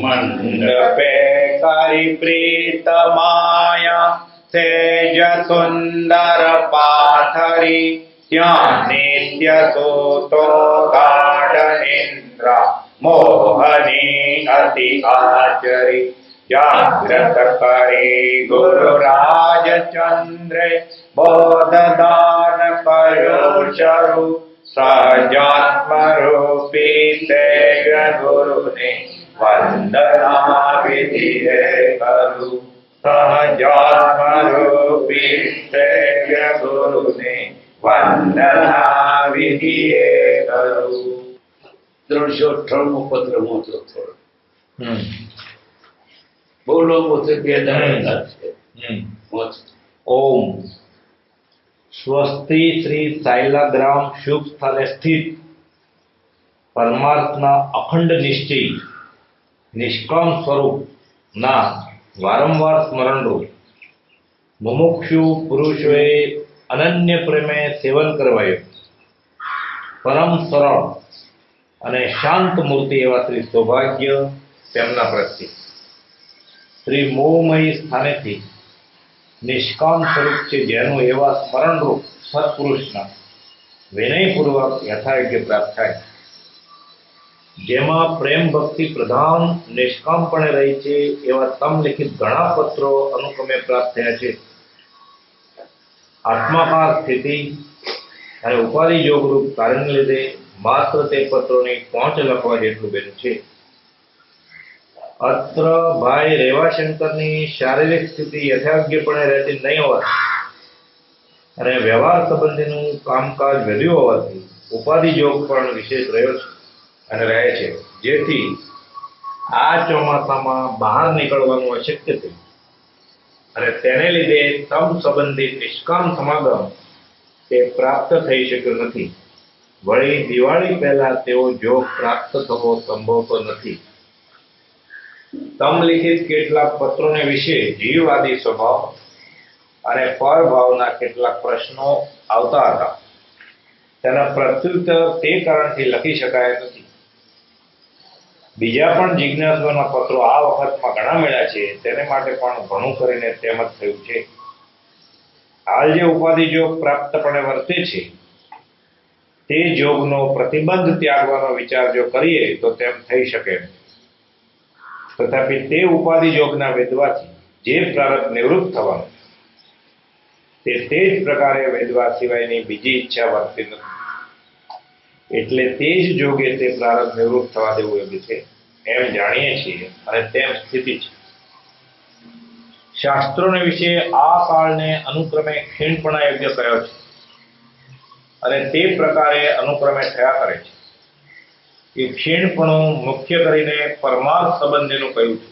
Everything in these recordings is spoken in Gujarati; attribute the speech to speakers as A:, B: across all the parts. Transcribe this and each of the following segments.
A: મંડપે કરી પ્રીત માયા સેજ સુંદર પાથરી ત્યાં નિત્ય સૂતો ગાઢ નિંદ્રા મોહની અતિ આચરી જાગ્રત કરી ગુરુ રાજચંદ્રે બોધદાન કર્યો શરૂ સહજાત્મ રૂપી તેજ ગુરુને વંદના વિધિએ કરું સહજાત્મ રૂપી તેજ ગુરુને વંદના વિધિએ કરું.
B: 398 પત્ર મોટો થોડો બોલો મોટે બે દાડા છે.
A: ઓમ સ્વસ્તિ શ્રી સાયલાગ્રામ શુભ સ્થાને સ્થિત પરમાર્થના અખંડ નિશ્ચય નિષ્કામ સ્વરૂપ ના વારંવાર સ્મરણરૂપ મુમુક્ષુ પુરુષોએ અનન્ય પ્રેમે સેવન કરવાયું પરમ સરળ અને શાંત મૂર્તિ એવા શ્રી સૌભાગ્ય તેમના પ્રત્યે શ્રી મોહમય સ્થાનેથી નિષ્કામ સ્વરૂપ છે જેનું એવા સ્મરણરૂપ સત્પુરુષના વિનયપૂર્વક યથાયોગ્ય પ્રાપ્ત થાય, જેમાં પ્રેમ ભક્તિ પ્રધાન નિષ્કામપણે રહી છે એવા તમલિખિત ઘણા પત્રો અનુક્રમે પ્રાપ્ત થયા છે. આત્માકાર સ્થિતિ અને ઉપાધિ યોગરૂપ કાર્યને લીધે માત્ર તે પત્રોની પહોંચ લખવા જેટલું બન્યું છે. અત્ર ભાઈ રેવાશંકરની શારીરિક સ્થિતિ યથાયોગ્યપણે રહેતી નહીં હોવાથી અને વ્યવહાર સંબંધીનું કામકાજ વધ્યું હોવાથી ઉપાધિ યોગ પણ વિશેષ રહ્યો છે અને રહે છે, જેથી આ ચોમાસામાં બહાર નીકળવાનું અશક્ય થયું અને તેને લીધે તમ સંબંધિત નિષ્કામ સમાગમ તે પ્રાપ્ત થઈ શક્યો નથી. વળી દિવાળી પહેલા તેઓ જોગ પ્રાપ્ત થવો સંભવતો નથી. તમલિખિત કેટલાક પત્રોને વિશે જીવવાદી સ્વભાવ અને પરભાવના કેટલાક પ્રશ્નો આવતા હતા. તેના પ્રત્યુત્તર તે કારણથી લખી શકાય નથી. બીજા પણ જિજ્ઞાસુઓના પત્રો આ વખતમાં ઘણા મળ્યા છે, તેને માટે પણ ઘણું કરીને તેમ જ થયું છે. હાલ જે ઉપાધિ જોગ પ્રાપ્તપણે વર્તે છે તે જોગનો પ્રતિબંધ ત્યાગવાનો વિચાર જો કરીએ તો તેમ થઈ શકે. તથાપિ તે ઉપાધિ યોગના વેદવાથી જે પ્રારબ્ધ નિવૃત્ત થવાનું તે જ પ્રકારે વેદવા સિવાયની બીજી ઈચ્છા વર્તી નથી. એટલે તે જ જોગે તે પ્રારબ્ધ નિવૃત્ત થવા દેવું યોગ્ય છે એમ જાણીએ છીએ અને તેમ સ્થિતિ છે. શાસ્ત્રોને વિશે આ કાળને અનુક્રમે ક્ષીણપણા યોગ્ય કયો છે અને તે પ્રકારે અનુક્રમે થયા કરે છે. એ ક્ષીણપણું મુખ્ય કરીને પરમાર્થ સંબંધીનું કહ્યું છે.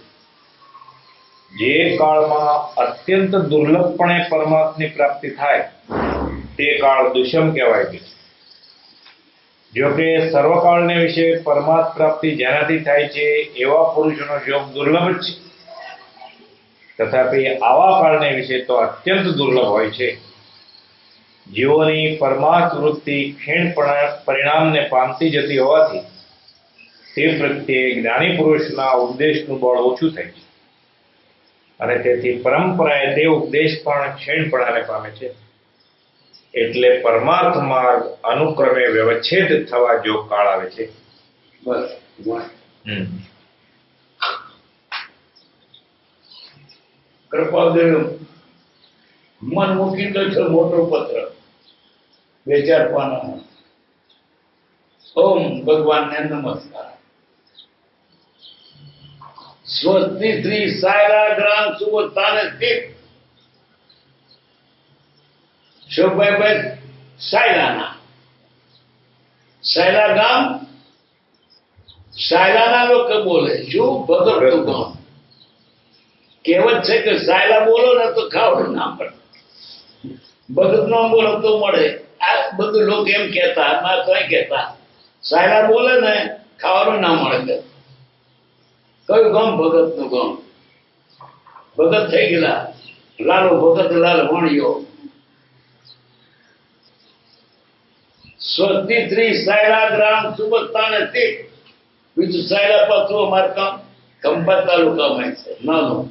A: જે કાળમાં અત્યંત દુર્લભપણે પરમાર્થની પ્રાપ્તિ થાય તે કાળ દુષમ કહેવાય છે. જોકે સર્વકાળને વિશે પરમાર્થ પ્રાપ્તિ જેનાથી થાય છે એવા પુરુષોનો યોગ દુર્લભ જ છે. તથાપિ આવા કાળને વિશે તો અત્યંત દુર્લભ હોય છે. જીવોની પરમાર્થ વૃત્તિ ક્ષીણપણા પરિણામને પામતી જતી હોવાથી તે પ્રત્યે જ્ઞાની પુરુષના ઉપદેશનું બળ ઓછું થાય છે અને તેથી પરંપરાએ તે ઉપદેશ પણ ક્ષીણપણાને પામે છે. એટલે પરમાર્થ માર્ગ અનુક્રમે વ્યવચ્છેદ થવા જો કાળ આવે છે.
B: બસ કૃપાદેવ મન મૂકી દો છો મોટો પત્ર 2-4 પાના. ઓમ ભગવાનને નમસ્કાર. સ્વસ્તિ શ્રી સાયલાગ્રામ શુભ સ્થાને સ્થિત શોભાઈ સાયલા ગામ સાયલાના લોકો બોલે શું ભગતનું ગામ. કહેવત છે કે સાયલા બોલો ને તો ખાવાનું ના પડે, ભગત નો બોલો તો મળે. આ બધું લોકો એમ કહેતા, ના કઈ કહેતા સાયલા બોલે ને ખાવાનું ના મળે. કયું ગામ? ભગત નું ગામ. ભગત થઈ ગયેલા લાલો ભગત લાલ વણિયો. સ્વસ્તિ શ્રી સાયલાગ્રામ શુભ સ્થાને સ્થિત બીજું સાયલા પાછું અમારે કામ ખંભાત તાલુકામાં છે નાનું.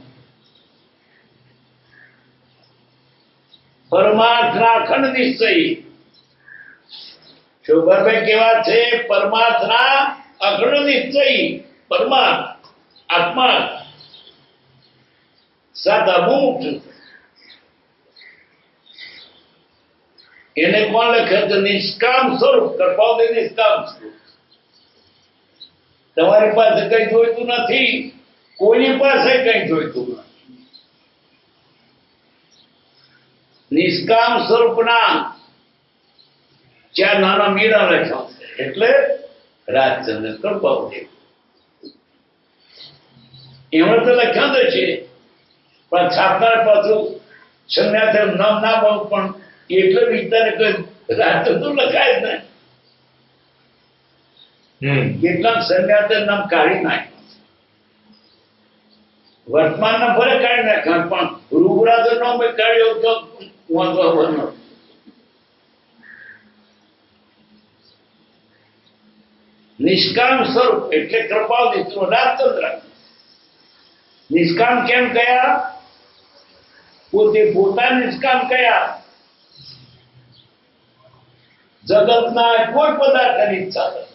B: પરમાર્થના અખંડ નિશ્ચય. શોભરભાઈ કેવા છે? પરમાર્થના અખંડ નિશ્ચય. પરમાર્થ આત્મા સાદા મુક્ત. એને કોણ લખે છે? નિષ્કામ સ્વરૂપ. કૃપાળુ નિષ્કામ સ્વરૂપ. તમારી પાસે કઈ જોઈતું નથી, કોઈની પાસે કઈ જોઈતું નથી. નિષ્કામ સ્વરૂપના ચાર નાના મીરા લખ્યા છે, એટલે રાજચંદ્ર કૃપાળુ. એમણે તો લખ્યા તો છે, પણ છાપનાર પાછું સંન્યાસ નામ ના બહુ, પણ એટલે વિચારે કે રાજચંદ્ર લખાય જ ને. કેટલાક સંન્યાસ નામ કાઢી નાખ્યા, વર્તમાન ના ભલે કાઢી નાખ્યા, પણ રૂપરાજ નામ કાઢ્યો તો વાંધો બનો. નિષ્કામ સ્વરૂપ એટલે કૃપાળુ રાજચંદ્ર. નિષ્કામ કેમ કયા? પોતે પોતા નિષ્કામ કયા? જગતના કોઈ પદાર્થની ઈચ્છા નથી.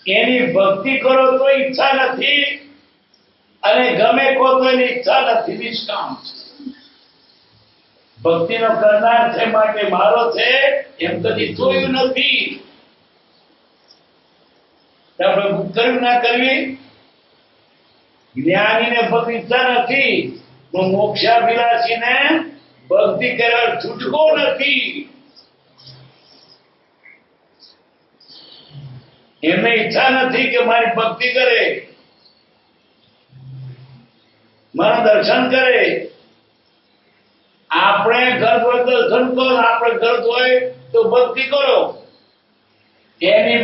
B: એની ભક્તિ કરો તો ઈચ્છા નથી, અને ગમે કો તો એની ઈચ્છા નથી. નિષ્કામ છે. ભક્તિનો કરનાર છે માટે મારો છે એમ કદી જોયું નથી. આપણે કર્યું ના કરવી. જ્ઞાનીને ભક્તિ ઈચ્છા નથી, તો મોક્ષાભિલાષીને ભક્તિ કરવા છૂટકો નથી. એમને ઈચ્છા નથી કે મારી ભક્તિ કરે, મારા દર્શન કરે. આપણે ઘર હોય તો દર્શન કરો, આપણે ઘર હોય તો ભક્તિ કરો. એને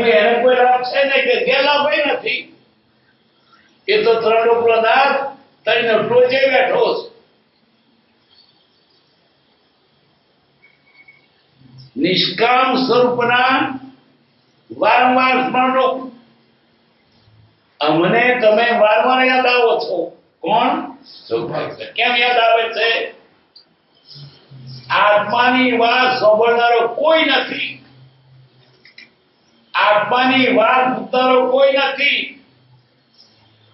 B: કોઈ લાભ છે ને કે ગેરલાભ નથી. એ તો ત્રણ ઉપરનાથ તઈને ટોચે બેઠો છે. નિષ્કામ સ્વરૂપના વારંવાર સ્મરણ. અમને તમે વારંવાર યાદ આવો છો. કોણ? કેમ યાદ આવે છે? આત્માની વાત સાંભળનારો કોઈ નથી. આત્માની વાત પૂછનારો કોઈ નથી.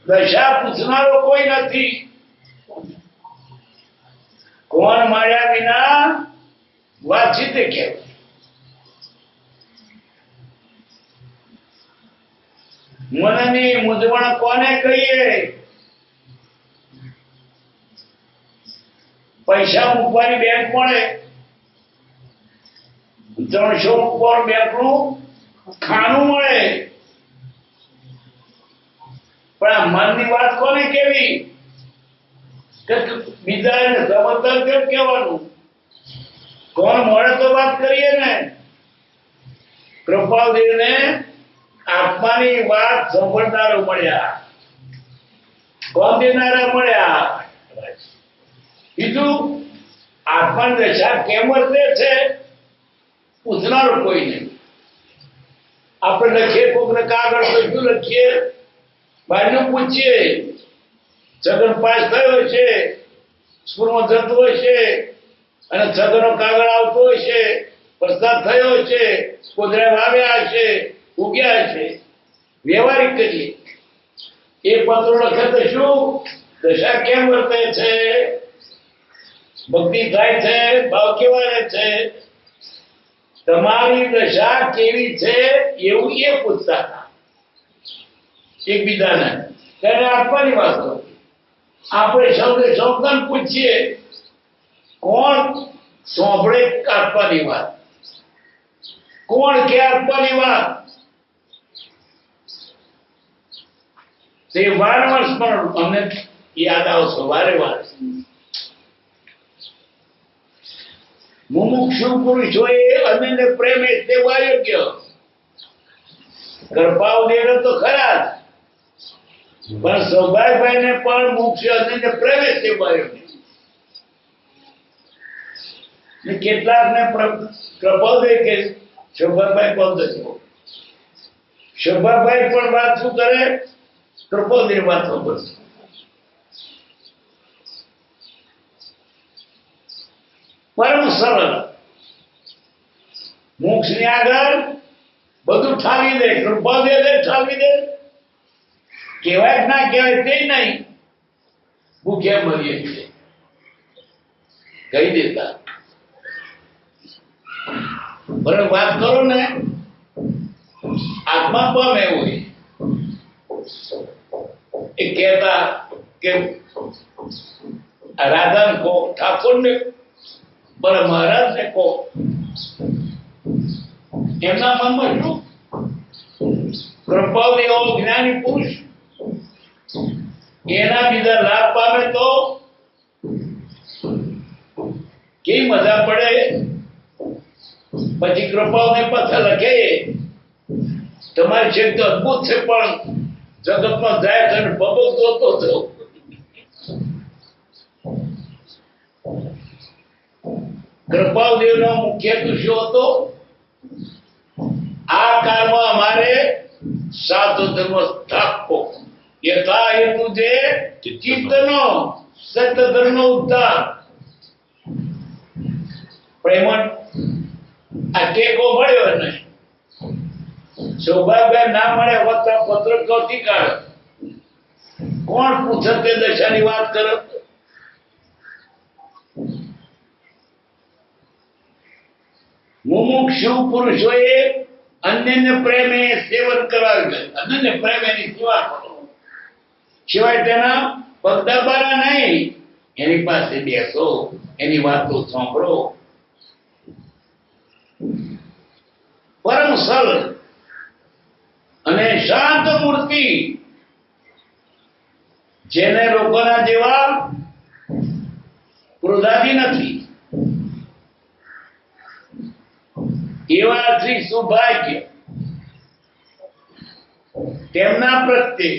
B: દશા પૂછનારો કોઈ નથી. કોણ માર્યા વિના વાતચીત કહેવાય. મનની મૂંઝવણ કોને કહીએ? પૈસા મૂકવાની બેંક મળે, 300 મૂકવાનું બેંકનું ખાનું મળે, પણ આ મનની વાત કોને કેવી? કે બીજાને સમજદાર કેમ કહેવાનું? કોણ મળે તો વાત કરીએ ને. કૃપાળુદેવને આત્માની વાત સાંભળનારો મળ્યા, કોણ દેનારા મળ્યા. બીજું આત્માની દશા કેમ વર્તે છે પૂછનારો કોઈ નહીં. આપણે લખીએ કોકને કાગળ તો શું લખીએ? બહારનું પૂછીએ. છગન પાસ થયો છે, સ્કૂલમાં જતો હશે, અને છગનનો કાગળ આવતો હશે, વરસાદ થયો છે, કોદરા વાવ્યા હશે, ઉગ્યા છે. વ્યવહારિક કરીએ. એ પત્રો લખે તો શું દશા કેમ વર્તે છે? ભક્તિ થાય છે, ભાવ કેવા રહે છે? તમારી દશા કેવી છે એવું એ પૂછતા હતા એકબીજાને. ત્યારે આત્માની વાત કરો. આપણે સૌને સૌને પૂછીએ, કોણ સાંભળે આત્માની વાત? કોણ કે આત્માની વાત? તે વારંવાર સ્મરણ અમને યાદ આવશો વારે વાર. મુમુક્ષુ પુરુષોએ અનન્ય પ્રેમે સેવા યોગ્ય. કૃપાળુદેવ તો ખરા જ, પણ સૌભાગ્યભાઈને પણ મુક્ષ અનન્ય પ્રેમે સેવા યોગ્ય. કેટલાક ને કૃપાળુદેવ કે સૌભાગ્યભાઈ પદ શોભાભાઈ પણ વાત શું કરે, કૃપાની વાત સાંભળશે. પરમ સરળ, મોક્ષની આગળ બધું ઠાવી દે, કૃપા દે ઠાવી દે. કહેવાય કે ના કહેવાય તે નહીં, ભૂખ્યા મરીએ છીએ કહી દેતા. બરાબર વાત કરો ને, આત્મા પામે હોય. એ કહેતા કે રાધાને કહો, ઠાકોરને બરાબર મહારાજને કહો. એમના મનમાં શું? કૃપાળી એવો જ્ઞાની પુરુષ એના બીજા લાભ પામે તો કેવી મજા પડે. પછી કૃપાઓને પાછા લખે, તમારી શક્તિ અદભુત છે, પણ જગતમાં જાય છે ભબકતો હતો. કૃપાદેવનો મુખ્ય હેતુ શું હતો? આ કાળમાં અમારે સાધુ ધર્મ સ્થાપવો, યથા હેતુ છે ચિત્તનો સત્ય ધર્મ ઉદ્ધાર. પ્રેમણ આ ટેકો મળ્યો નહીં, સૌભાગ્ય ના મળે હોત પત્ર કૌતી કાઢ. કોણ પૂછે તે દશાની વાત કરે? મુમુક્ષુ પુરુષોએ અન્યને પ્રેમે સેવન કરાવ્યું. અન્યને પ્રેમે ની સેવા કરો, સિવાય તેના પગદબારા નહીં. એની પાસે બેસો, એની વાતો સાંભળો. પરમ સરળ અને શાંત મૂર્તિ, જેને લોકોના જેવા ક્રોધાદી નથી, એવા શ્રી સૌભાગ્ય તેમના પ્રત્યે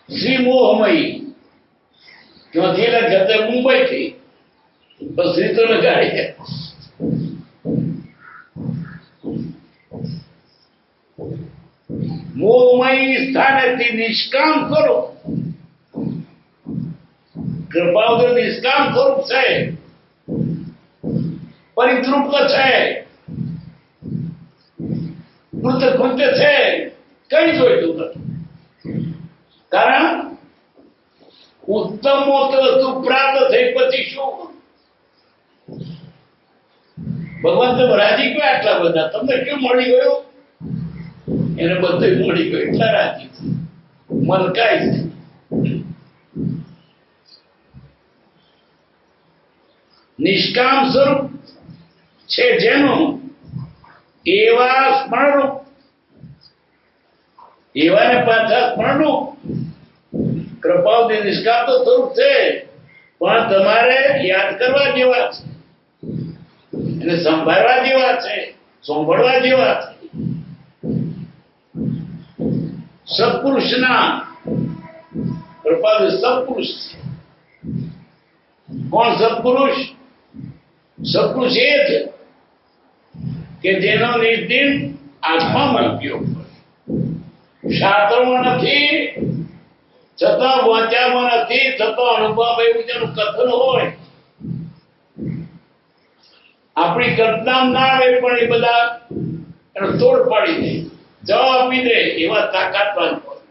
B: શ્રી મોહમયી. ક્યાંથી લખે? મુંબઈ થી શ્રી તો લગાડી. મોહમયી સ્થાનેથી નિષ્કામ કરો. કૃપાવદર નિષ્કામ સ્વરૂપ છે, પરિતૃપ્ત છે, કૃતકૃત્ય છે, કઈ જોઈતું નથી. કારણ ઉત્તમ વસ્તુ પ્રાપ્ત થઈ પછી શું? ભગવાન તો રાજી ક્યાં આટલા બધા? તમને કેમ મળી ગયું? એને બધું મળી ગયું એટલા રાજી. મન કાંઈ છે. નિષ્કામ સ્વરૂપ છે જેનું, એવા સ્મરણરૂપ, એવાને પાછા સ્મરણરૂપ. કૃપાવતી નિષ્કામ તો સ્વરૂપ છે, પણ તમારે યાદ કરવા જેવા છે, એને સંભાળવા જેવા છે, સાંભળવા જેવા છે. સત્પુરુષના કૃપાવતી સત્પુરુષ છે. કોણ સત્પુરુષ? સત્પુરુષ એ છે કે જેનો નિર્દિન આત્મામાં ઉપયોગ કરે, શાસ્ત્રોમાં નથી, છતાં વાંચ્યામાં નથી, છતાં અનુભવ એવું જેનું કથન હોય. આપણી કલ્પના ના આવે, પણ એ બધા એનો તોડ પાડી દે, જવાબ આપી દે, એવા તાકાતવાન હોય.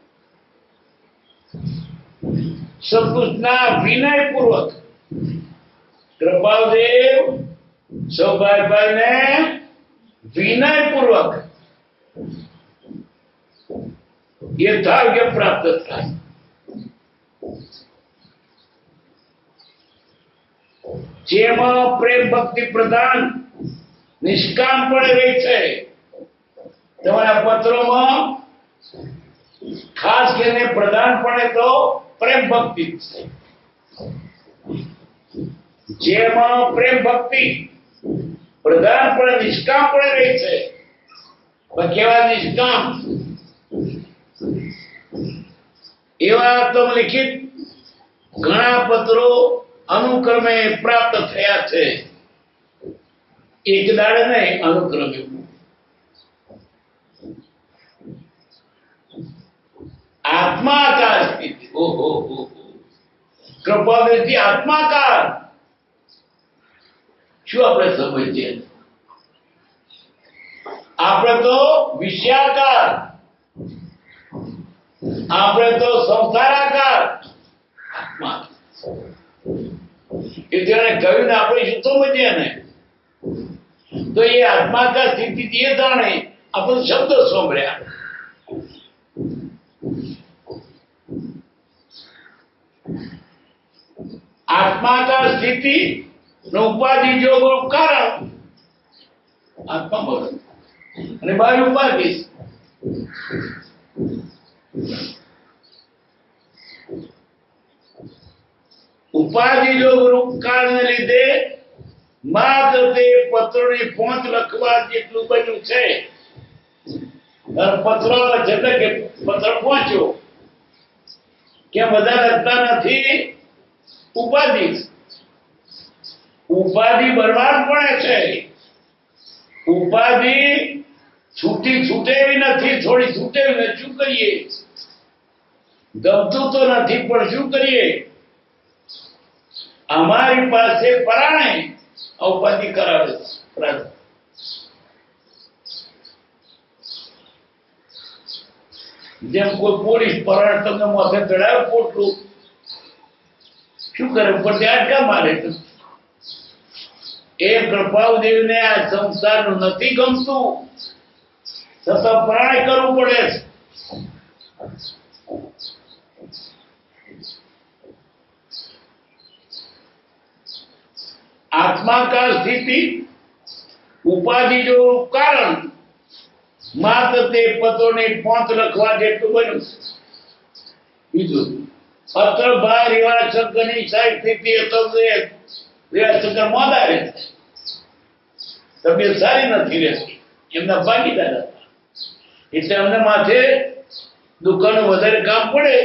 B: સત્પુરુષના વિનયપૂર્વક કૃપાદેવ સૌભાગ્યભાઈને વિનયપૂર્વક યથાર્થ પ્રાપ્ત થાય. જેમાં પ્રેમ ભક્તિ પ્રધાન નિષ્કામપણે રહે છે. તમારા પત્રોમાં ખાસ કરીને પ્રધાનપણે તો પ્રેમ ભક્તિ છે. જેમાં પ્રેમ ભક્તિ પ્રધાનપણે નિષ્કામપણે રહે છે. કેવા નિષ્કામ? એવા તો લિખિત ઘણા પત્રો અનુક્રમે પ્રાપ્ત થયા છે. એક દાડે નહીં, અનુક્રમે આત્માકાર સ્થિતિ. ઓહો હો કૃપાદૃષ્ટિ આત્માકાર. શું આપણે સમજીએ? આપણે તો વિષયાકાર, આપણે તો સંસારાકાર. આત્મા એ જેને કહ્યું ને આપણે શું સમજીએ ને, તો એ આત્માકાર સ્થિતિ એ જાણે આપણે શબ્દ સાંભળ્યા. આત્માકાર સ્થિતિ નો ઉપાધિ જોગનું કારણ આત્મા બોલે અને બહાર ઉપાધિ. ઉપાધિ જોગનું કારણ લીધે માત્ર તે પત્રોની ફોંચ લખવા જેટલું બન્યું છે. પત્રો એટલે કે પત્ર પહોંચ્યો કે બધા લખતા નથી. ઉપાધિ ઉપાધિ બરબાદ પડે છે. ઉપાધિ છૂટેવી નથી, થોડી છૂટેવી નથી. શું કરીએ? ગમતું તો નથી પણ શું કરીએ? અમારી પાસે પરાણે ઉપાધિ કરાવે છે. જેમ કોઈ પોલીસ પરાણ તમને માથે ચડાવે પોટલું, શું કરે? ઉપર આટકા મારે. એ કૃપાદેવીને આ સંસારનું નથી ગમતું, છતાં પ્રાણ કરવું પડે છે. આત્માકાર સ્થિતિ ઉપાધિ જો કારણ માત્ર તે પત્રોની ફોંચ લખવા જેટલું બન્યું. બીજું પત્ર બહાર એવા શબ્દની સારી સ્થિતિ હતો શંકર મોદા રહે, તબિયત સારી નથી રહેતી, એમના ભાગીદાર હતા. એટલે અમને માથે દુકાનનું વધારે કામ પડે.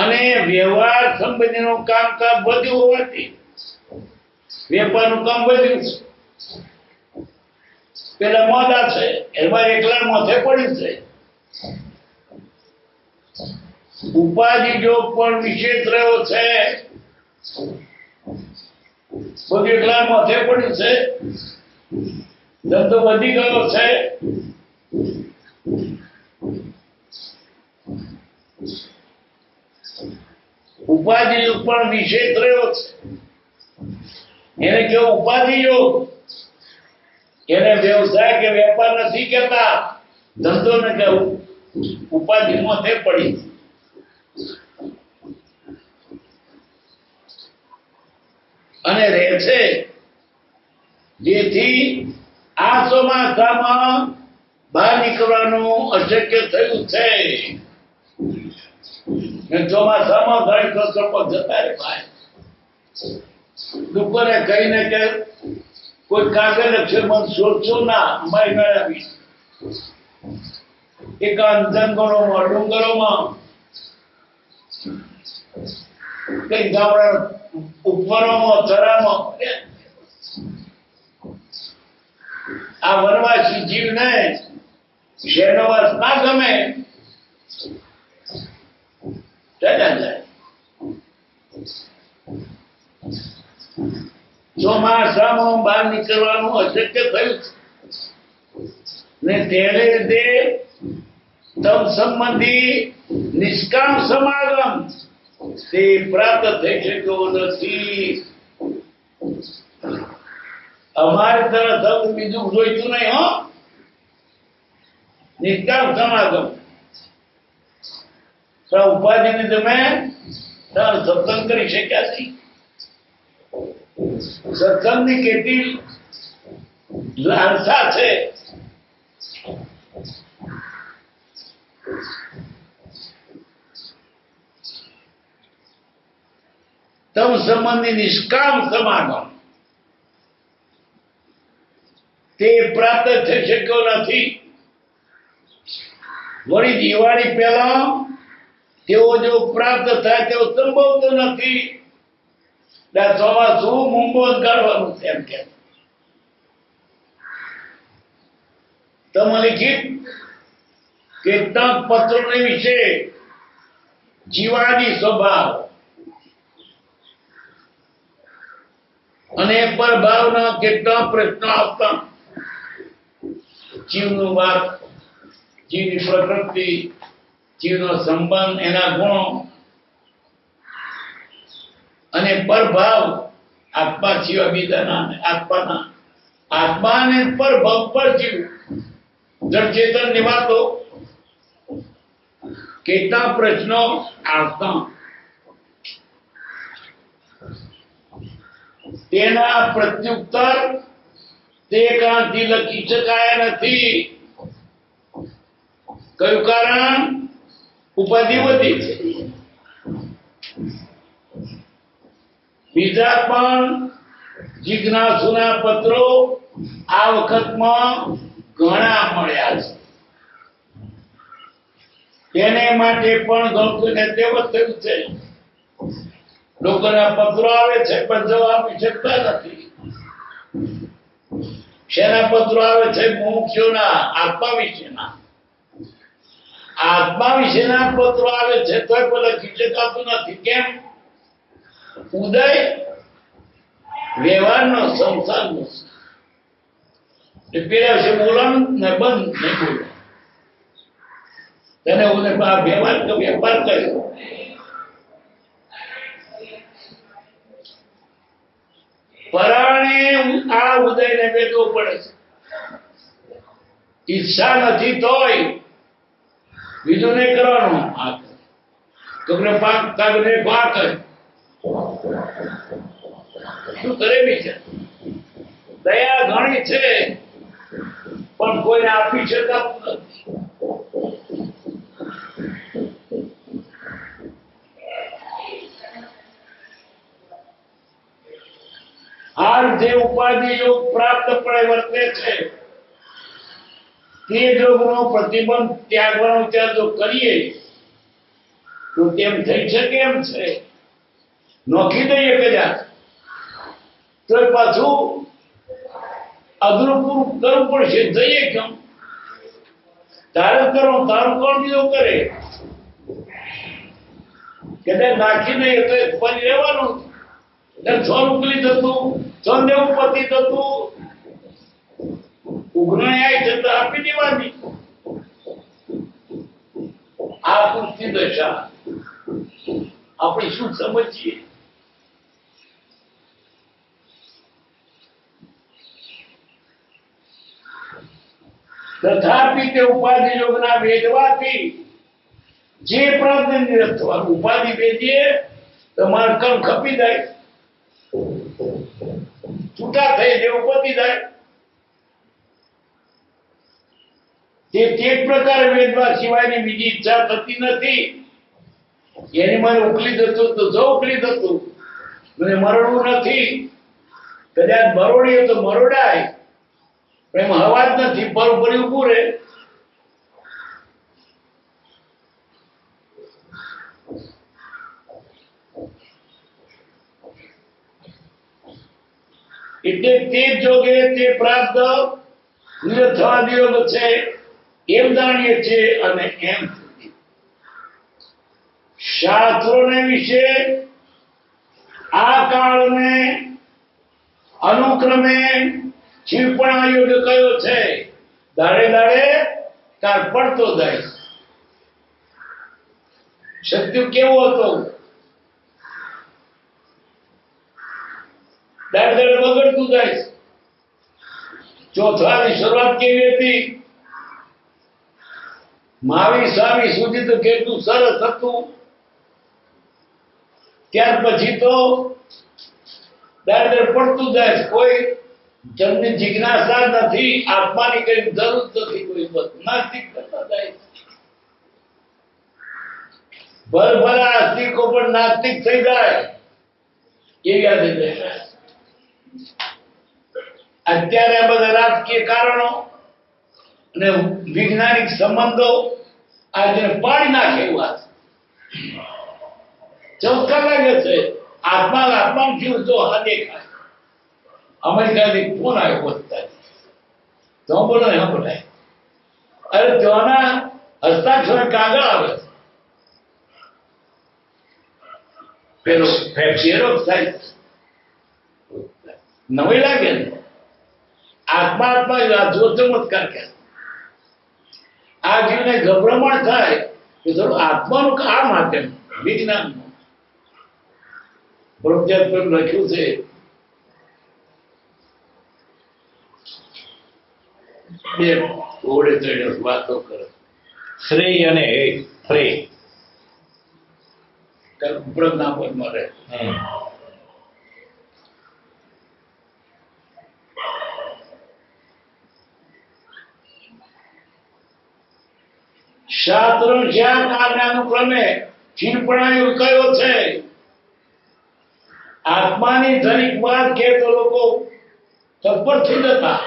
B: અને વ્યવહાર સંબંધીનું કામકાજ વધ્યું હોવાથી વેપારનું કામ વધ્યું છે. પેલા મોદા છે એમાં એકલા માથે પડ્યું છે. ઉપાધિ જો પણ વિશેષ રહ્યો છે, બધું એકલા માથે પડ્યું છે. ધંધો વધી ગયો છે. ઉપાધિ પણ વિશેષ રહ્યો છે. એને કેવું ઉપાધિ યોગ. એને વ્યવસાય કે વેપાર નથી કહેતા, ધંધો ને કેવું ઉપાધિ માથે પડી. અને રહે છે. જેથી આ ચોમાસામાં બહાર નીકળવાનું અશક્ય થયું છે. ચોમાસામાં ઘણી કસરતો જતા રે ભાઈ. દુકાને કહીને કે કોઈ કાગળ અક્ષરમાં શોધશો ના, અમારી મેળવી એકાંત જંગલોમાં ડુંગરોમાં કઈ ગામડા ઉપરોમાં ચરામાં આ વનવાસી જીવને શહેરવાસ ના ગમે. ચોમાસામાં બહાર નીકળવાનું અશક્ય થયું ને તેને લીધે તમ સંબંધી નિષ્કામ સમાગમ તે પ્રાપ્ત થઈ શક્યો નથી. અમારી તરફ બીજું જોઈતું નહીં. હો, નિષ્કામ સમાગમ ઉપાધિને તમે સત્સંગ કરી શક્યા છે. સત્સંગની કેટલી લાલસા છે. તમ સંબંધી નિષ્કામ સમાગમ તે પ્રાપ્ત થઈ શક્યો નથી. વળી દિવાળી પહેલા તેઓ જો પ્રાપ્ત થાય તેઓ સંભવતો નથી. ચોમાસું મુંબો કાઢવાનું છે એમ કે તમે લિખિત કેટલાક પત્રોને વિશે જીવાદી સ્વભાવ અને પરભાવના કેટલાક પ્રશ્નો આવતા જીવનું વાત, જીવની પ્રકૃતિ, જીવનો સંબંધ, એના ગુણો અને પરભાવ આત્મા સિવાય બીજાના આત્માના આત્મા અને પરભાવ પર જીવ જળ ચેતન ની વાતો કેટલા પ્રશ્નો આવતા તેના પ્રત્યુત્તર તે કાંથી લખી શકાયા નથી. કયું કારણ? ઉપાધિ વધી છે. બીજા પણ જિજ્ઞાસુના પત્રો આ વખતમાં ઘણા મળ્યા છે. તેને માટે પણ ઘણું ને તેવું થયું છે. લોકોના પત્રો આવે છે પણ જવાબ આપી શકતા નથી. શેના પત્રો આવે છે? મુમુક્ષુના, આત્મા વિશેના. આત્મા વિશેના પત્રો આવે છે તો પણ લખી શકાતું નથી. કેમ? ઉદય વ્યવહારનો સંસારનો પેલા વિશે બોલવાનું ને બંધ નહીં બોલવાનું. તેને વ્યવહાર કર્યો. પરાણે આ ઉદયને વેચવો પડે છે. ઈચ્છા નથી તોય બીજું નહીં કરવાનું. કગને પાક કાગને પાક શું કરે બીજા? દયા ઘણી છે પણ કોઈને આપી શકાતું નથી. હાલ જે ઉપાધિ યોગ પ્રાપ્ત પડે વર્તે છે તે યોગનો પ્રતિબંધ ત્યાગવાનો ત્યાગ જો કરીએ તો તેમ થઈ શકે એમ છે. નોખી દઈએ કદાચ તો પાછું અઘરું પૂરું કરવું પડશે. જઈએ કેમ? તારે કરો, તારું કોણ બીજો કરે? કદાચ નાખી દઈએ તો ફરી રહેવાનું. છોડ ઉકલી જતું, છોડને ઉપતિ થતું, ઉઘરાણી આવી જતા આપી દેવાની. આ પૂરતી દશા આપણે શું સમજીએ? તથાપિ તે ઉપાધિ યોગના વેદવાથી જે પ્રાપ્ત નિરત થવાનું. ઉપાધિ વેદીએ તમારું કામ ખપી જાય, છૂટા થઈ જેવું પતી જાય. તે પ્રકારે વેદવા સિવાયની બીજી ઈચ્છા થતી નથી. એની મને ઉકલી જતું તો જો ઉકલી જતું, મને મરડવું નથી. કદાચ મરોડીએ તો મરોડાય, પણ એમાં હવા જ નથી. પરોપરી ઉભું રહે. એટલે તે જોગે તે પ્રાપ્ત નિરથવાદી યોગ છે એમ જાણીએ છીએ. અને એમ શાસ્ત્રોને વિશે આ કાળને અનુક્રમે ચીપણા યોગ કયો છે. દાડે દાડે તાર પડતો જાય. સત્ય કેવો હતો? દાડે દાડે બગડતું જાય. ચોથાની શરૂઆત કેવી હતી? મહાવીર સ્વામી સુધી તો કેટલું સરસ હતું. ત્યાર પછી તો દાડે દાડે પડતું જાય. કોઈ જનની જિજ્ઞાસા નથી. આત્માની કઈ જરૂર નથી. કોઈ નાસ્તિક કરતા જાય. ભરભરા આસ્તિકો પણ નાસ્તિક થઈ જાય. કેવી યાદ જાય? અત્યારે આ બધા રાજકીય કારણો અને વૈજ્ઞાનિક સંબંધો આજે પાડી નાખે એવું વાત. ચમત્કાર લાગે છે. આત્મા જીવ જો હા દેખાય. અમેરિકાથી ફોન આવ્યો બોલતા તો બોલો ને હા બોલાય. અરે ત્યાંના હસ્તાક્ષર કાગળ આવે પેલો ઝેરોક્ષ થાય નવી લાગે ને આત્મા જો ચમત્કાર કે આ જીવને ગભરામણ થાય કે થોડું આત્માનું આ માધ્યમ વિજ્ઞાનનું બ્રહ્મજાત પર લખ્યું છે બે ઓળે ચડ્યો વાતો કરે
A: શ્રેય અને હેય શ્રેય
B: બ્રહ્મના પદમાં રહે શાસ્ત્ર જ્યાં કારનાનુક્રમે ચીનપણાયો કયો છે આત્માની ધનિક વાત કે તો લોકો તત્પર થઈ જતા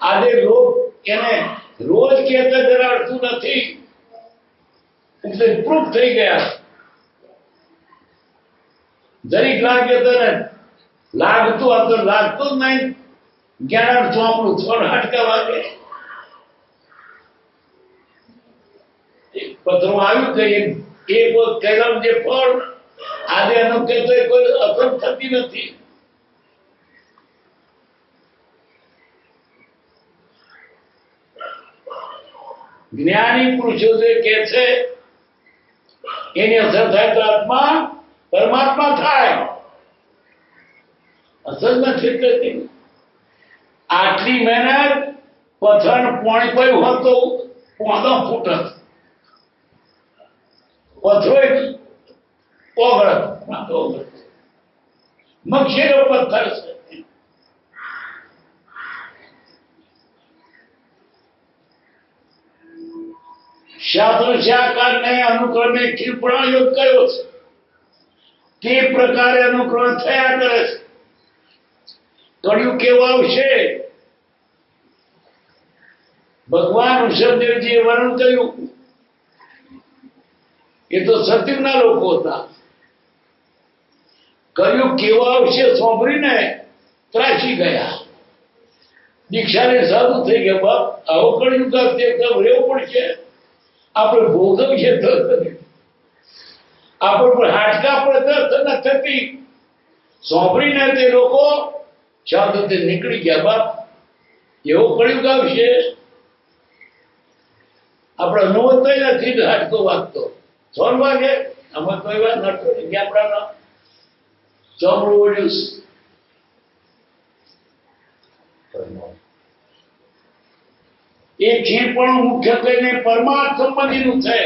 B: આજે લોક એને રોજ કહેતા જરા અડતું નથી એટલે પ્રૂફ થઈ ગયા જરીક લાગે તો ને લાગતું આ તો લાગતું જ નહીં જ્ઞાન ચોપડું થોડ હાટકા વાગે પત્રો આવ્યું કે એક કલમ જે ફળ આજે એનો કહેતો કોઈ અસર થતી નથી જ્ઞાની પુરુષો જે કે છે એની અસર થાય તો આત્મા પરમાત્મા થાય અસર નથી થતી આટલી મહેનત પથણ પોણી કોઈ હતો પોદો ફૂટત પથરો ઓગળ મક્ષેરો પથ્થર છે શાસ્ત્ર શાકાર ને અનુક્રમે ક્ષિપણાયો કયો છે તે પ્રકારે અનુક્રમ થયા કરે છે કળિયુગ કેવું આવશે ભગવાન ઋષભદેવજીએ વર્ણન કર્યું એ તો સત્યુગના લોકો હતા કળિયુગ કેવો આવશે સાંભળીને ત્રાસી ગયા દીક્ષાને સાધુ થઈ ગયા બાપ આવો કળિયુગ આવશે રહેવું પડશે આપણે ભોગવીએ તો આપણે પર હાડકા પડે તો ન થતી સાંભળીને તે લોકો શાંતિથી નીકળી ગયા બાપ એવો કળિયુગ આવશે આપણે અનુભવ નથી હાડકો વાગતો 6 વાગે અમે કોઈ વાર નટો ગામડાના ચોમડું ઓળ્યું એ ખીર પણ મુખ્યત્વે પરમાર્થ સંબંધીનું છે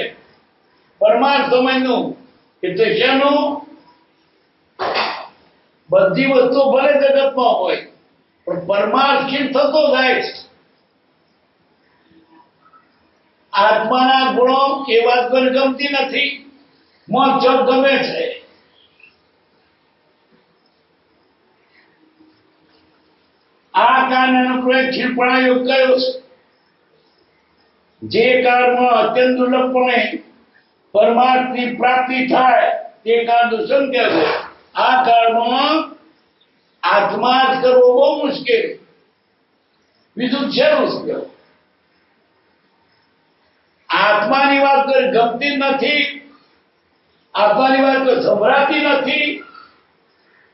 B: પરમાર્થ સમયનું એટલે શેનું બધી વસ્તુ ભલે જગતમાં હોય પણ પરમાર્થ ખીર થતો જાય છે આત્માના ગુણો એ વાત પર ગમતી નથી મોજ ચોક ગમે છે આ કારણે અનુકૂળ ખીરપણાયો કયો છે જે કાળમાં અત્યંત દુર્લભપણે પરમાર્થની પ્રાપ્તિ થાય તે કાળનું શું કહેશે આ કાળમાં આત્મા જ કરવો બહુ મુશ્કેલ બીજું છે મુશ્કેલ આત્માની વાત કોઈ ગમતી નથી આત્માની વાત કોઈ સંભળાતી નથી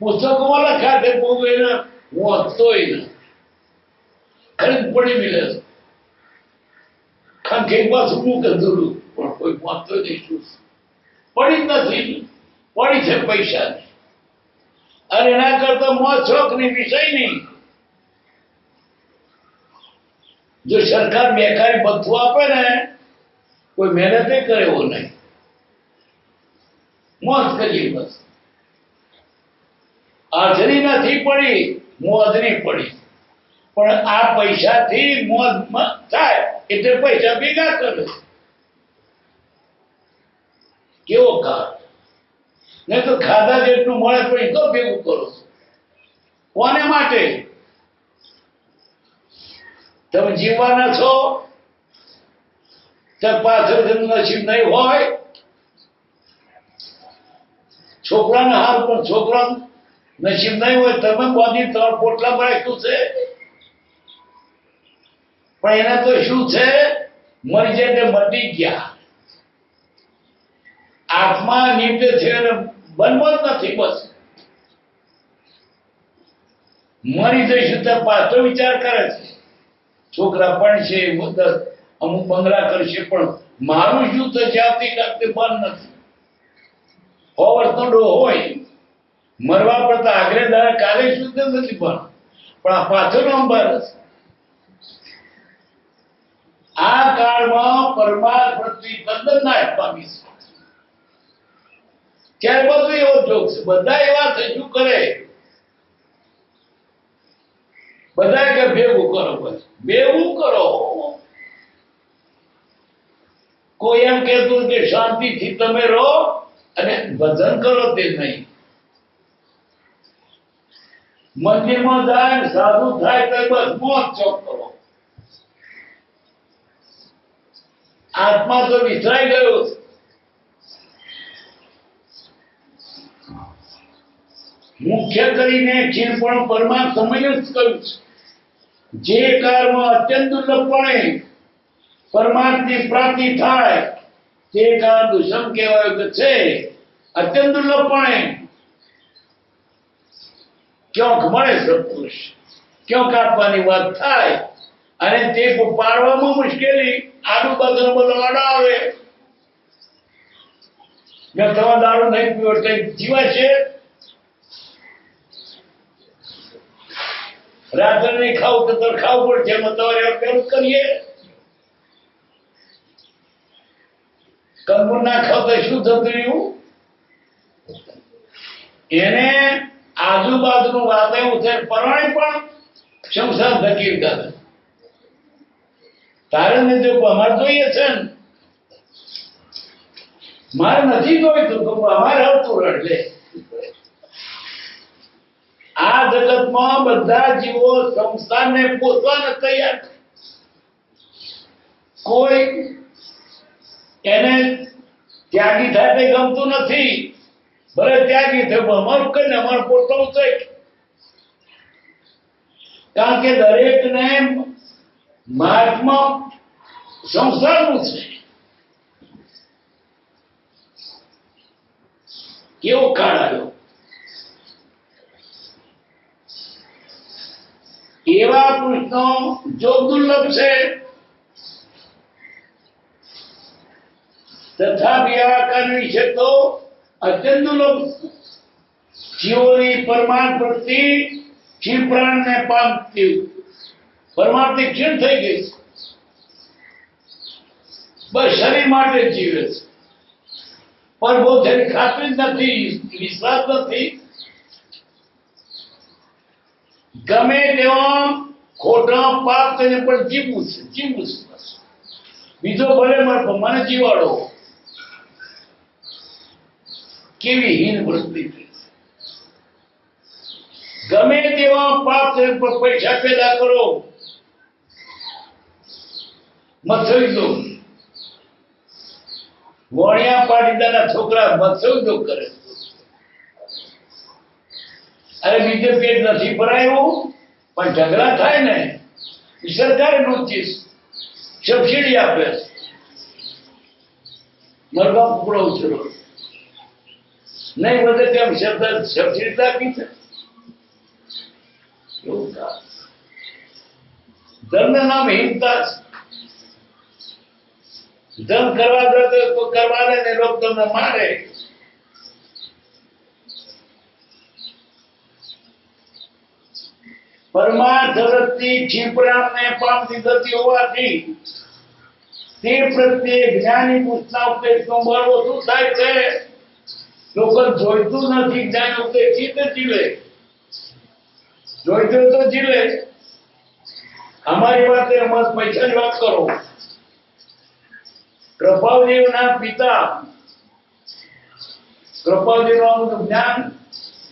B: પુસ્તકોમાં લખ્યા છે બહુ એના હું હસતોય ને ખરીદ પડી મિલે ખંખેક પાછું મૂકે દૂરું પણ કોઈ વાંચતો નહીં શું પડી જ નથી પડી છે પૈસાની અને એના કરતા મોજ શોખની વિષયની જો સરકાર બેકારી બધું આપે ને કોઈ મહેનત કરે એવો નહીં મોજ કરીએ બસ હાજરી નથી પડી મોજની પડી પણ આ પૈસાથી મોજ થાય એટલે પૈસા ભેગા કરે કેવો કાર નહીં તો ખાધા જેટલું મળે પણ તો ભેગું કરો કોને માટે તમે જીવવાના છો પાછળ નસીબ નહીં હોય છોકરાને હાર પણ છોકરા નસીબ નહીં હોય તમે બાંધી 3 પોટલા રાખ્યું છે પણ એને તો શું છે મરી જાય તે મટી ગયા, આત્મા નિત્ય છે અને બનવો જ નથી. બસ મરી જઈશું તો પાછો વિચાર કરે છે, છોકરા પણ છે અમુક બંગલા કરશે, પણ મારું શું થશે આવતીકાલે બંધ નથી. 100 વર્ષનો ડોહો હોય, મરવા પડતા આગલે દાડે કાલે શું નથી, પણ આ પાછળનો અંબાર છે. આ કાળમાં પરમાર્થ પ્રત્યે તદ્દન નાશ પામી છે. ત્યારે બધું એવો જોગ છે, બધા એવા છે. શું કરે? બધા કે ભેગું કરો, બસ ભેગું કરો. કોઈ એમ કહેતું કે શાંતિથી તમે રહો અને ભજન કરો, તે નહીં. મંદિરમાં જાય સાધુ થાય તો બસ મોજ ચોક કરો. આત્મા તો વિસરાઈ ગયો છે. મુખ્ય કરીને ખીણપણ પરમાર્થ સમયનું જ કહ્યું છે. જે કાળમાં અત્યંત દુર્લભપણે પરમાર્થની પ્રાપ્તિ થાય તે કાળ દુષ્મ કહેવાય છે. અત્યંત દુર્લભપણે ક્યાંક મળે સત્પુરુષ, ક્યાંક આપવાની વાત થાય અને તે પાડવામાં મુશ્કેલી, આજુબાજુનો બધો અડાવે. તમારે દારૂ નહીં પીવો તો જીવા છે, રાત્રે નહીં ખાવું તો ખાવું પડશે. એમાં તમારે કેમ કરીએ? કંકુ ના ખાવ તો શું થતું રહ્યું? એને આજુબાજુનું વાત એવું છે, પરવાણે પણ સંસાર ધકેલ કરે. તારે ને જો અમારે જોઈએ છે ને, મારે નથી જોઈતું તો અમારે આવતું રડે. આ જગતમાં બધા જીવો સંસારને પોષવાને તૈયાર. કોઈ એને ત્યાગી થાય તે ગમતું નથી. ભલે ત્યાગી થયું, અમારું કઈ અમારું પોતાનું છે. કારણ કે દરેકને માર્ગમાં સંસારનું છે. કેવો કાળ આવ્યો! એવા પુરુષનો જો દુર્લભ છે, તથાપિ આ કાળ વિશે તો અત્યંત દુર્લભ. જીવોની પરમાર્થ પ્રતિ ક્ષીણ પ્રાણને પામતી પરમાર્થની ક્ષીણ થઈ ગઈ છે. બસ શરીર માટે જીવે છે, પણ બહુ તેની ખાતરી નથી, વિશ્વાસ નથી. ગમે તેવા ખોટા પાપ કરીને પણ જીવવું છે, જીવવું છે. બીજો ભલે મને જીવાડો. કેવી હીન વૃત્તિ! ગમે તેવા પાપ કરીને પણ પૈસા પેદા કરો, મત્સ્ય ઉદ્યોગ. વણિયા પાટીદારના છોકરા મત્સ્ય ઉદ્યોગ કરે. અરે બીજે પેટ નથી ભરાયું, પણ ઝઘડા થાય ને, સરકારે નોટિસ સબસિડી આપે છે. મરવા કુકડો ઉછળો નહીં વધે તેમ સબસિડી આપી છે. ધર્મ નામ હિંસા છે. ધર્મ કરવા દે તો કરવા દે ને લોકો તમને મારે. પરમાર્થ વૃત્તિ ક્ષિપ્રામને પામતી ગતિ હોવાથી તે પ્રત્યે જ્ઞાની પુરુષના ઉપદેશનો બળ ઓછું થાય છે. લોકો જોઈતું નથી, જ્ઞાન ઉપદેશી તો જીવે, જોઈતું તો જીવે. અમારી વાત અમારે પૈસાની વાત કરો. કૃપાલદેવના પિતા કૃપાલદેવનું જ્ઞાન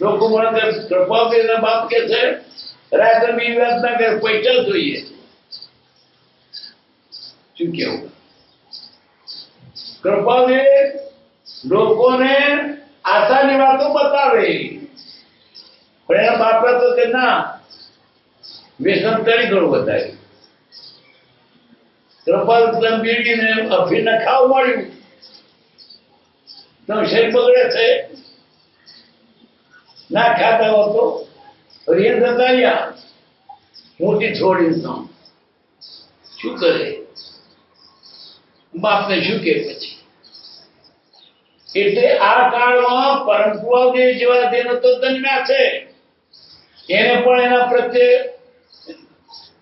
B: લોકો મને કૃપાલદેવના બાપ કે છે, રાત્રિ વાત ના કે પૈસા જોઈએ. શું કેવું? કૃપાલદેવ લોકોને આશાની વાતો બતાવે, પણ એના બાપા તો કે ના, વ્યસન કરી ગણું બતાવે. કૃપાલ તમે બીડીને અફીને ખાવ મળ્યું તો શરીર બગડે છે ના ખાતા હો તો રેત હતા મોટી છોડી તો શું કરે બાપને શું કે પછી એટલે આ કાળમાં પરંપરાઓ જેવા દેનો તો જન્મ્યા છે એને પણ એના પ્રત્યે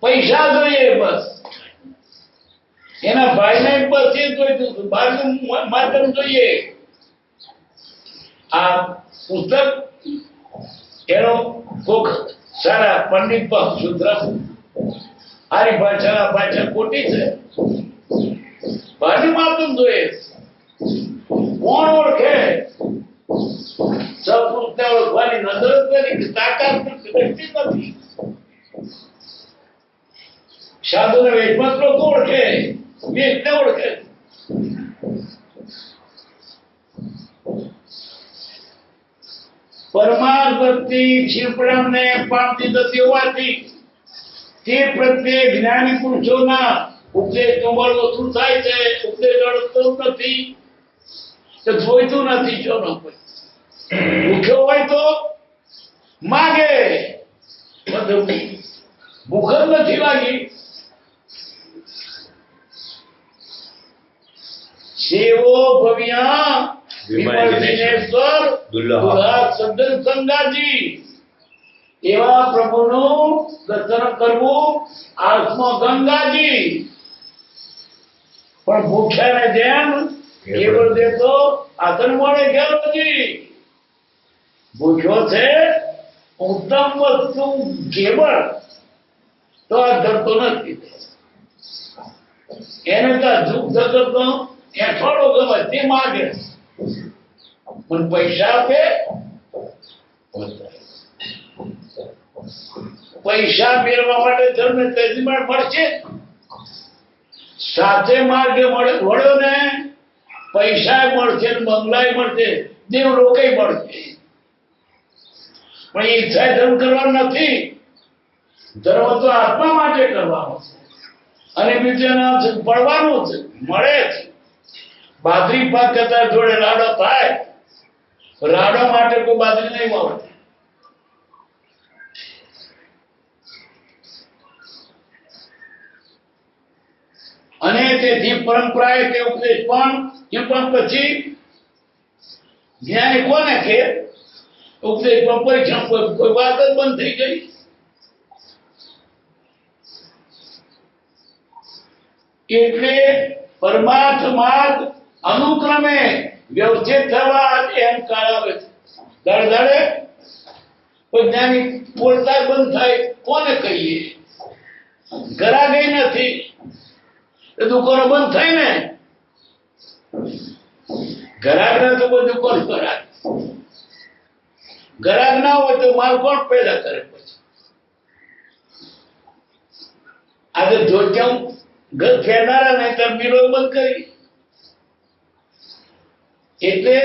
B: પૈસા જોઈએ બસ એના ભાઈને બસ એ જોઈતું બારનું માધ્યમ જોઈએ આ પુસ્તક એનો કોક સારા પંડિત પર સૂત્ર આરી ભાષા ખોટી છે ભાષા માધ્યમ જોઈએ કોણ ઓળખે સપૂતને ઓળખવાની નજર નથી તાકાત દ્રષ્ટિ નથી સાધુને વેશમાં લોકો ઓળખે વેશને ઓળખે પરમાર્થ ભક્તિ ક્ષિપ્રામને પામતી થતી હોવાથી તે પ્રત્યે જ્ઞાની પુરુષોના ઉપદેશનું બળ ઓછું થાય છે ઉપદેશ અડતો નથી તો જોઈતું નથી જોનો કોઈ ભૂખ્યો હોય તો માગે બધું ભૂખ જ નથી લાગી સેવો ભવ્યા વિમર્શનેશ્વર દુર્લભ સદન સંગાજી એવા પ્રભુનું દર્શન કરવું આત્મા ગંગાજી પણ ભૂખ્યાને જેમ કેવળ દેતો આતન મળે ગેલોજી ભૂખ્યો છે ઉત્તમ વસ્તુ કેવળ તો આ ધરતો નથી એને તો દુઃખ જગતનો એઠવાડો ગમે તે માગે પણ પૈસા આપે પૈસા મેળવવા માટે ધર્મ તેજીમાં મળશે સાથે માર્ગે વળ્યો ને પૈસા મળશે બંગલાય મળશે દેવ લોકે મળશે પણ એ ઈચ્છા ધર્મ કરવાનો નથી ધર્મ તો આત્મા માટે કરવાનો છે અને બીજાના પડવાનું છે મળે છે બાજરી પાક કરતા જોડે રાડો થાય રાડો માટે કોઈ બાજરી નહીં વાવતી અને તેથી પરંપરાએ તે ઉપદેશ પણ પછી જ્ઞાની કોને કે ઉપદેશ પણ પરીક્ષણ કોઈ વાત જ બંધ થઈ ગઈ એટલે પરમાર્થ માર્ગ અનુક્રમે વ્યવસ્થિત થવા એમ કરાવે છે દળદળે કોઈ જ્ઞાની બોલતા બંધ થાય કોને કહીએ ગરાગઈ નથી એ દુકાનો બંધ થાય ને ગરાગ ના તો બધું કોણ ગરાગ ના હોય તો માલ કોણ પેદા કરે પછી આજે જોત્યમ ઘર ફેરનારા નહીં તો મિલો બંધ કરી એટલે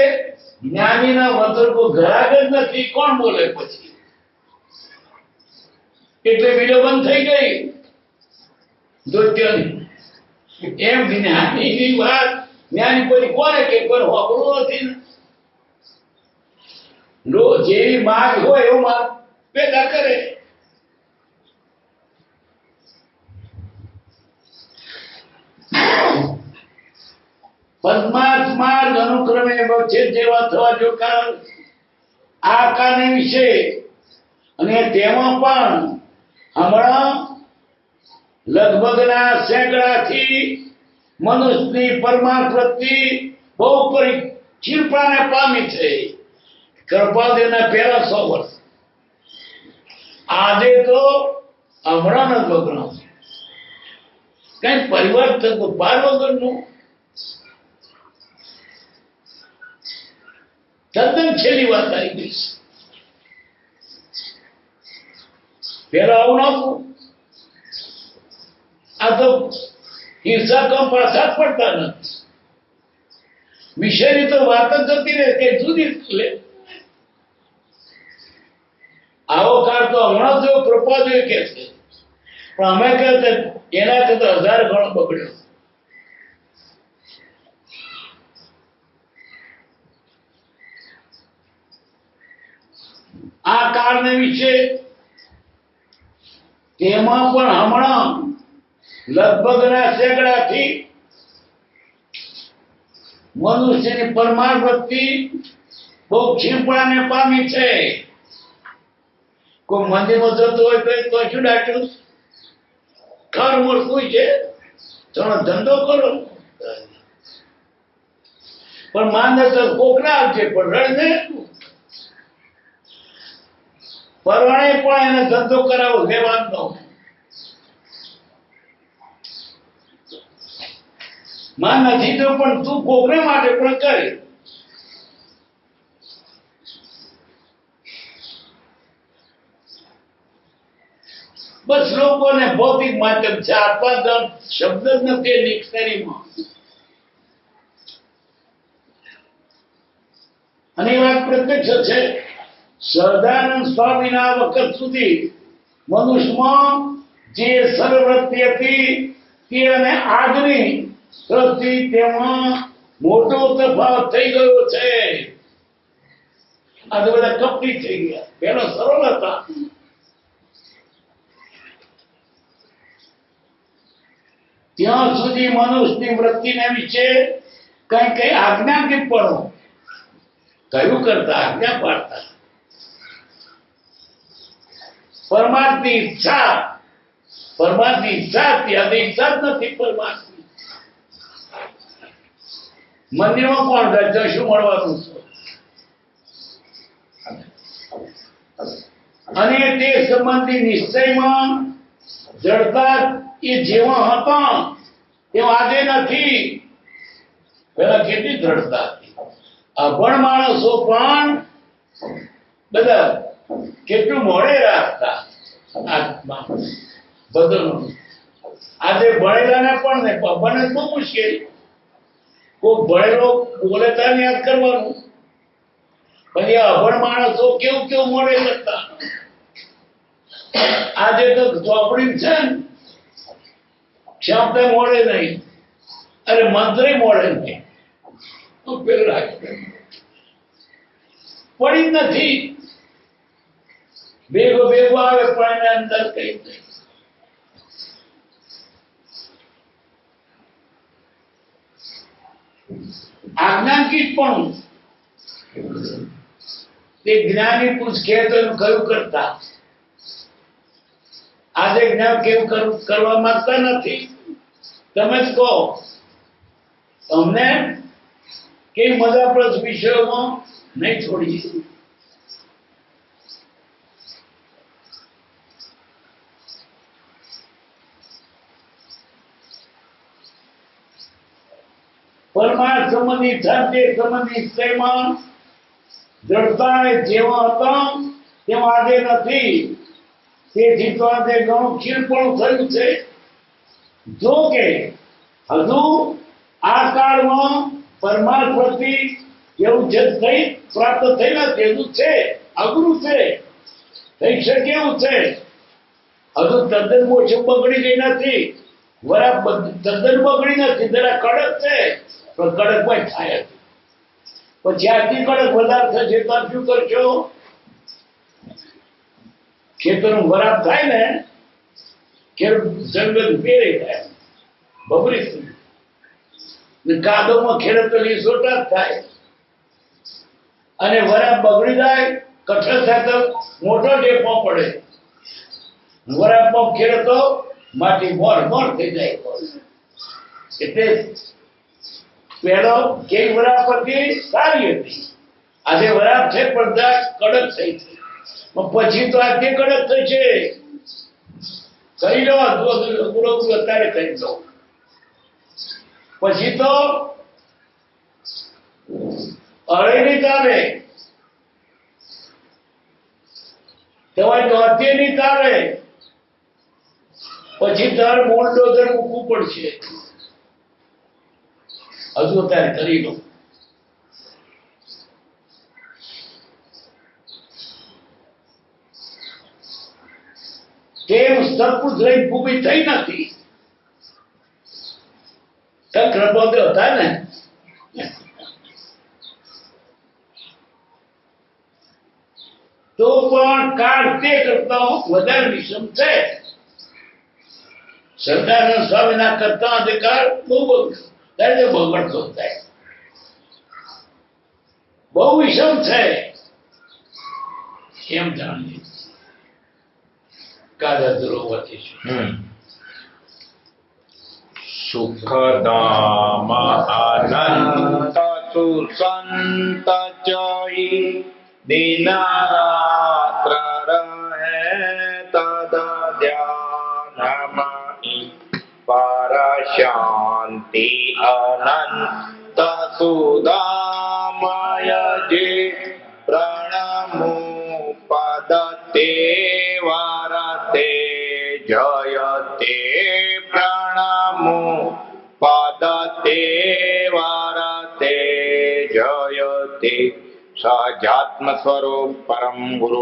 B: જ્ઞાનીના વગર કોઈ ગરાગ જ નથી કોણ બોલે પછી એટલે મિલો બંધ થઈ ગઈ જોત્યની એમ જ્ઞાનીની વાત જ્ઞાની પછી કોને કે કોઈ હોકડું નથી લો જેવી માગ હોય એવું માગ પેદા કરે પદ્માર્થ માર્ગ અનુક્રમે વચ્ચે જેવા થવા જો કારણ આ કાને વિશે અને તેમાં પણ હમણાં લગભગના સેંકડાથી મનુષ્યની પરમાર્થ વૃત્તિ બહુ ક્ષીણપાને પામી છે કૃપાદેવના પહેલા 100 વર્ષ આજે તો હમણાં ન ગગનો કઈ પરિવર્તન તો બાર વગરનું તદ્દન છેલ્લી વાત આવી ગઈ પેલા આવું નહોતું આ તો હિંસા કમ પ્રસાદ પડતા નથી વિષયની તો વાત જ જતી રહે કે જુદી લે આવો કાળ તો હમણાં જો કૃપા જોઈએ કે છે પણ અમે કહેતા એના કરતા 1000 ગણો બગડ્યો પરિવારને વિશે તેમાં પણ હમણાં લગભગ ના સેંકડાથી મનુષ્યની પરમાર વૃત્તિ બહુ ક્ષીણપણાને પામી છે. કોઈ મંદિરમાં જતો હોય તો શું ડાક્યું ઘર મૂળખું છે, તમે ધંધો કરો પણ માને તો કોકરા આવશે પણ રડને પરવાણે પણ એને ધંધો કરાવો લેવાનો માં નથી તો પણ તું કોકરે માટે પણ કરે. બસ લોકોને ભૌતિક માધ્યમ છે, આત્મા શબ્દ જ નથી ડિક્શનરીમાં. અને એ વાત પ્રત્યક્ષ છે. સહજાનંદ સ્વામીના વખત સુધી મનુષ્યમાં જે સર્વવૃત્તિ હતી તે અને આજની વૃત્તિ તેમાં મોટો તફાવત થઈ ગયો છે. આજે બધા કપટી થઈ ગયા, પેલા સરળ હતા. ત્યાં સુધી મનુષ્યની વૃત્તિને વિશે કઈ આજ્ઞાકીતપણું કયું કરતા, આજ્ઞા પાડતા. પરમાર્થની ઈચ્છા હતી, આજે ઈચ્છા જ નથી પરમાર્થની. મંદિરમાં કોણ જાય શું મળવાનું છે? અને તે સંબંધી નિશ્ચયમાં જડતા એ જેવા હતા તેવા આજે નથી. પેલા કેટલી દ્રઢતા હતી. અભણ માણસો પણ બધા કેટલું મોડે રાખતા આત્મા બદલવાનું. આજે ભણેલાને પણ ને અભણ જ બહુ મુશ્કેલ. કોઈ ભણેલો બોલે તાને યાદ કરવાનું, પછી અભણ માણસો કેવું મોડે કરતા. આજે તો ચોપડી છે ને શબ્દ મોડે નહીં, અરે મંત્રે મોડે નહીં. પેલું પડી નથી, ભેગો આવે પણ એને અંદર કઈ નહીં. આજ્ઞાંકિત પણ તે જ્ઞાની પુરુષ કહેતો એનું કયું કરતા. આજે જ્ઞાન કેવું કરવા માંગતા નથી. તમે જ કહો તમને કઈ મજાપ્રદ વિષયોમાં નહીં છોડી. પરમાર્થ સંબંધી શાંતિ સંબંધી વિષયમાં જડતા જેવા હતા તેવા આજે નથી. તેથી તો આજે ઘણું ક્ષીણપણું થયું છે. જો કે હજુ આ કાળમાં પરમાર્થ પ્રતિ એવું જે થઈ પ્રાપ્ત થયેલા તેવું છે, અઘરું છે, થઈ શકે એવું છે. હજુ તદ્દન મોછું બગડી ગઈ નથી, વરા તદ્દન બગડી નથી, જરા કડક છે પણ કડક માં થાય. પછી આથી કડક વધારે થશે તો શું કરશો? ખેતરનું વરાપ થાય ને ખેડૂત જંગલ પેરે થાય, બબરી કાદવમાં ખેડૂતો લીસોટા થાય. અને વરાપ બગડી જાય, કઠણ થાય તો મોટો ટેપો પડે. વરાપમાં ખેડૂતો માટી મોર થઈ જાય. એટલે પેલો કઈ વરાપ હતી સારી હતી, આજે વરાપ છે પણ કડક થઈ છે. પછી તો આજે કડક થશે. કહી લો અત્યારે કહી દો, પછી તો અરે નહીં ચાલે, તમારી નોંધે નહીં ચાલે. પછી તાર મૂળ ડોઝર મૂકવું પડશે. હજુ અત્યારે કરી લો. તેમ સત્પુરુષ લઈ ભૂમિ થઈ નથી. ક્રમબદ્ધ હતા ને તો પણ કાળ તે કરતા વધારે વિષમ છે. સરદાર સ્વામીના કરતા અધિકાર બહુ બગડતો થાય, બહુ વિષમ છે એમ જાણીએ. કાદા ધ્રુવતી
C: સુખધામ અનંત સુસંત ચઈ દિનારાત્ર રહે તદ ધ્યાનમઈ પર શાંતિ અનંત સુદામય જે પ્રણમો પદ તે વરતે જયતે પ્રણમો પદ તે વરતે જયતે સહજાત્મ સ્વરૂપ પરમ ગુરુ